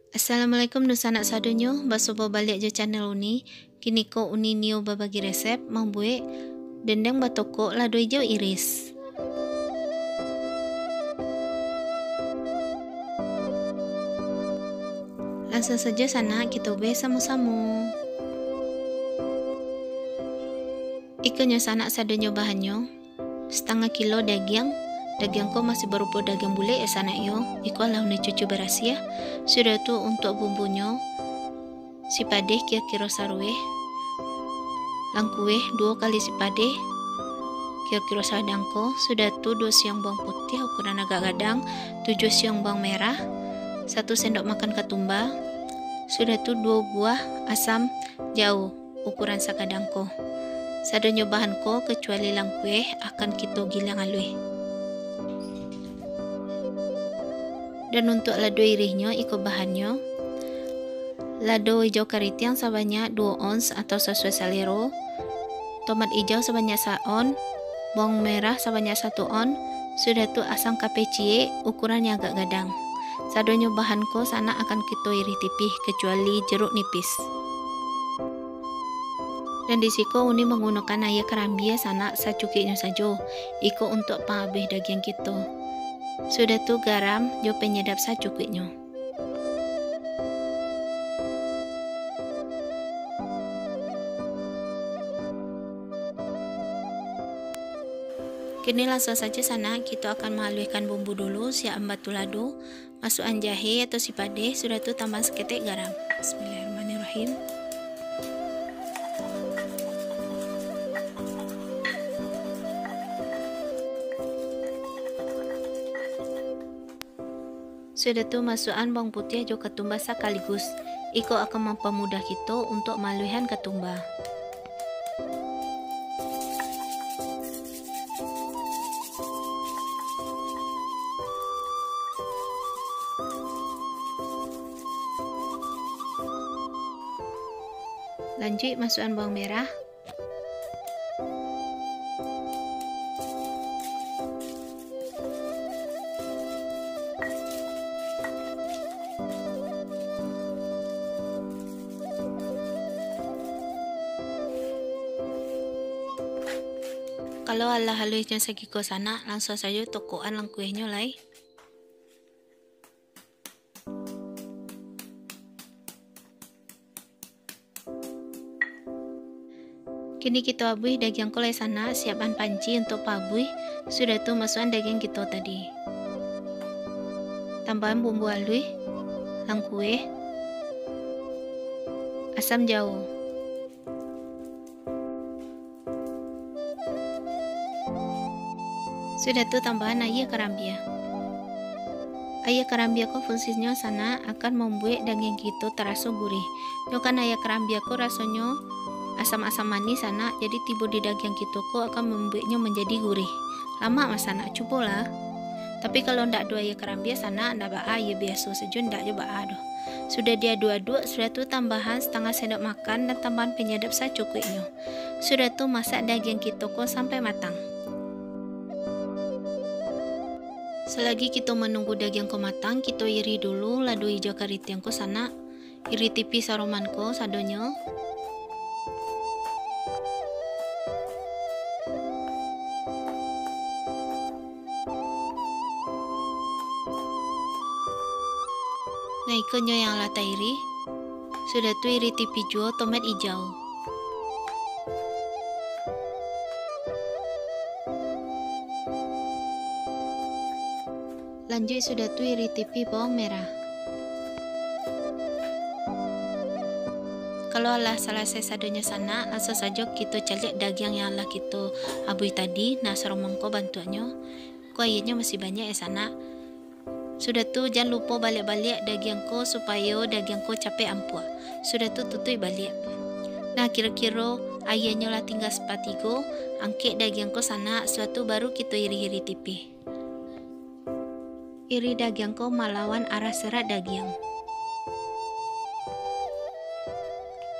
Assalamualaikum nusanak sadonyo, basobo balik je channel uni. Kini ko uni nio babagi resep membuat dendeng batoko lado hijau iris. Langsung saja sana kita ubah samu-samu. Ikannya sanak sadonyo bahannya setengah kilo daging. Daging ko masih berupa daging bule sana yo. Iko lah uni cucu beras ya. Sudah tu untuk bumbunya si padeh kira-kira sarwe. Langkue 2 kali si padeh kira-kira sadangko. Sudah tu 2 siang bawang putih ukuran agak gadang, 7 siang bawang merah, 1 sendok makan ketumbar. Sudah tu 2 buah asam jauh ukuran sakadangko. Sadonyo bahanko kecuali langkue akan kita giling alui. Dan untuk lado irihnya iko bahannya lado hijau kariting sebanyak 2 ons atau sesuai selera, tomat hijau sebanyak 1 on, bawang merah sebanyak 1 on, sudah tu asam KPC ukurannya agak gadang. Sadonyo bahanku sana akan kita iri tipih kecuali jeruk nipis. Dan di siko uni menggunakan ayam kerambia sana sacukiknya saja. Iko untuk penghabis daging kita. Sudah tu garam jo penyedap sacukiknya. Kini langsung saja sana kita akan menghaluskan bumbu dulu. Siap batu lado, masukkan jahe atau si padeh. Sudah tu tambah seketik garam. Bismillahirrahmanirrahim. Sudah tu masukkan bawang putih jo ketumbar sekaligus. Iko akan mempermudah kita untuk menghaluskan ketumbar. Lanjut masukkan bawang merah. Kalau ala halusnya segiko sana, langsung saja tokoan langkuehnya lai. Kini kita abuih daging kolai sana, siapkan panci untuk pabuih. Sudah tu masukkan daging kita tadi. Tambahan bumbu halus, langkue, asam jauh. Sudah tu tambahan ayam kerambia. Ayam kerambia ko fungsinya sana akan membuat daging kita terasa gurih. Dokan ayam kerambia ko rasanya asam-asam manis sana, jadi tiba di daging kita ko akan membuatnya menjadi gurih. Lama mas sana, cobalah. Tapi kalau ndak dua ayam kerambia sana ndak ba ayam biasa saja ndak coba aduh. Sudah diaduk-aduk, sudah tu tambahan setengah sendok makan dan tambahan penyedap secukupnya. Sudah tu masak daging kita ko sampai matang. Selagi kita menunggu daging ko matang, kita iri dulu lado hijau kariting ko sana. Iri tipis aroman ko sadonyo. Nah ikannya yang lata iri. Sudah tu iri tipis juga tomat hijau. Lanjut sudah tu iri tipis bawang merah. Kalau lah selesai sadonya sana, langsung saja kita calik daging yang lah kita abuih tadi. Nah seromongko bantuannya. Ko ayatnya masih banyak ya sana. Sudah tu jangan lupa balik-balik dagingko supaya dagingko capek ampua. Sudah tu tutup balik. Nah kira-kira ayatnya lah tinggal sepertiga. Angkat dagingko sana, suatu baru kita iri-iri tipis. Iri dagingko melawan arah serat daging.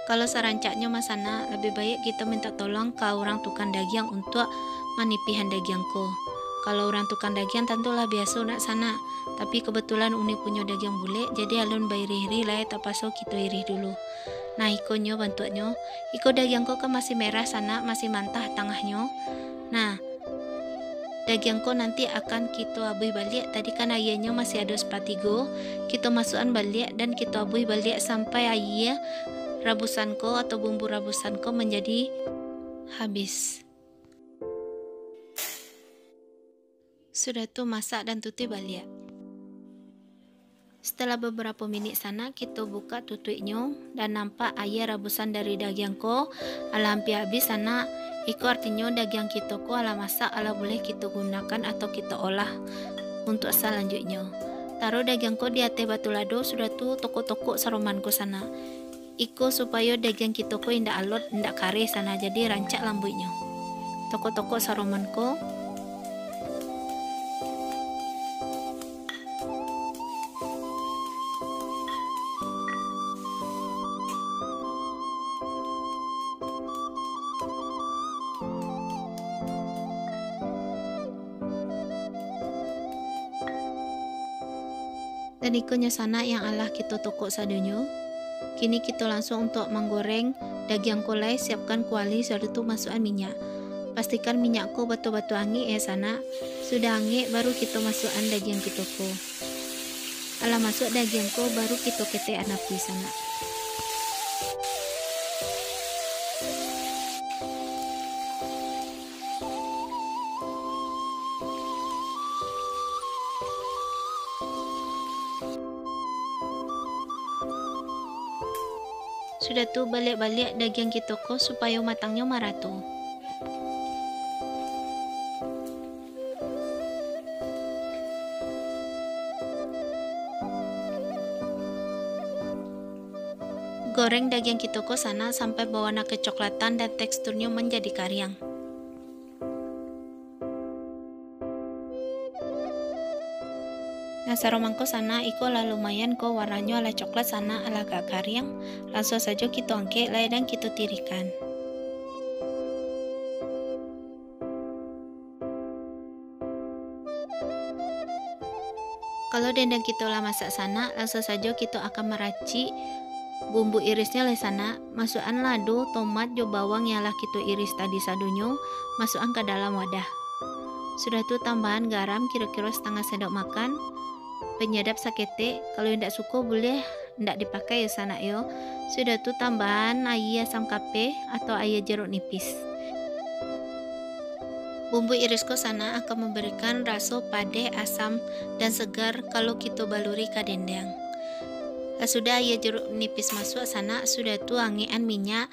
Kalau sarancaknya masana, lebih baik kita minta tolong ke orang tukang daging untuk manipihan dagingko. Kalau orang tukang daging tentulah biasa nak sana. Tapi kebetulan uni punya daging bule, jadi alun bayi lah tak pasal kita iri dulu. Nah ikonyo bantuannya, iko daging ko kan masih merah sana, masih mantah tengahnya. Nah daging ko nanti akan kita abui balik. Tadi kan ayahnya masih ada sepatigo, kita masukkan balik dan kita abui balik sampai ayah rabusan ko atau bumbu rabusan ko menjadi habis. Sudah tuh masak dan tutup balik. Setelah beberapa menit sana kita buka tutupnya dan nampak ayah rabusan dari daging ko ala hampir habis sana. Itu artinya daging kita ko ala masak ala boleh kita gunakan atau kita olah untuk selanjutnya. Taruh daging ko di atas batu lado, sudah tuh tokok-tokok saroman ko sana. Iko supaya daging kita ko indak alot, indak kare sana, jadi rancak lambutnya. Tokok-tokok saroman ko. Dan ikonya sana yang alah kita tokok sadonyo. Kini kita langsung untuk menggoreng daging kolai, siapkan kuali, sudah itu masukkan minyak. Pastikan minyakku batu-batu angin sana. Sudah angin baru kita masukkan daging kita ko. Ala masuk daging ko baru kita ketekan api sana. Sudah tuh balik-balik daging kita ko supaya matangnya merata. Goreng daging kita ko sana sampai berwarna kecoklatan dan teksturnya menjadi kariang. Nah saromangko sana iko lah lumayan ko warnanya ala coklat sana ala agak kariang. Langsung saja kita angkat lah dan kita tirikan. Kalau dendeng kita lah masak sana, langsung saja kita akan meracik bumbu irisnya lah sana. Masukkan lado, tomat, jo bawang yang lah kita iris tadi sadonyo, masukkan ke dalam wadah. Sudah tuh tambahan garam kira-kira setengah sendok makan. Penyedap sakete, kalau yang tidak suka boleh tidak dipakai ya sana yo. Sudah tuh tambahan air asam kape atau air jeruk nipis. Bumbu irisko sana akan memberikan rasa pade, asam dan segar kalau kita baluri ke dendeng. Sudah air jeruk nipis masuk sana, sudah tuh angian minyak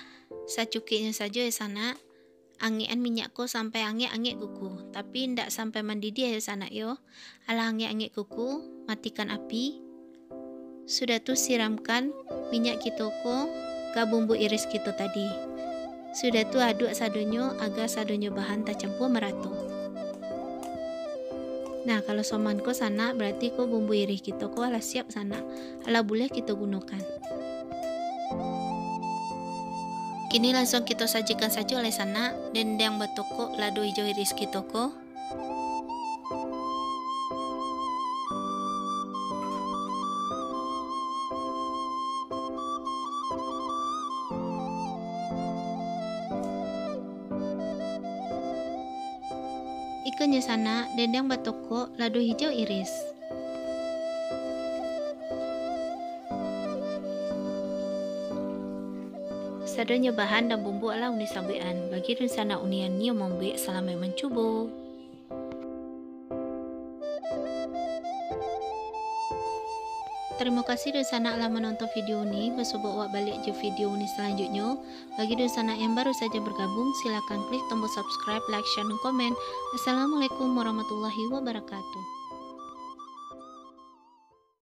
secukupnya saja ya sana. Angian minyakku sampai angin kuku, tapi ndak sampai mendidih ya sana yo. Ala angin kuku, matikan api. Sudah tuh siramkan minyak kita ko ke bumbu iris kita tadi. Sudah tuh aduk sadonyo agar sadonyo bahan tak campur merata. Nah kalau somanko sana berarti ko bumbu iris kita ko ala siap sana, ala boleh kita gunakan. Kini langsung kita sajikan saja oleh sana dendeng batoko lado hijau iris kita ko. Ikannya sana dendeng batoko lado hijau iris. Sadanya bahan dan bumbu ala uni sabean. Bagi dun sana unian ni membuat selamat mencuba. Terima kasih dun sana ala menonton video ini. Bersubuh wak balik je video ini selanjutnya. Bagi dun sana yang baru saja bergabung, silakan klik tombol subscribe, like, share, dan komen. Assalamualaikum warahmatullahi wabarakatuh.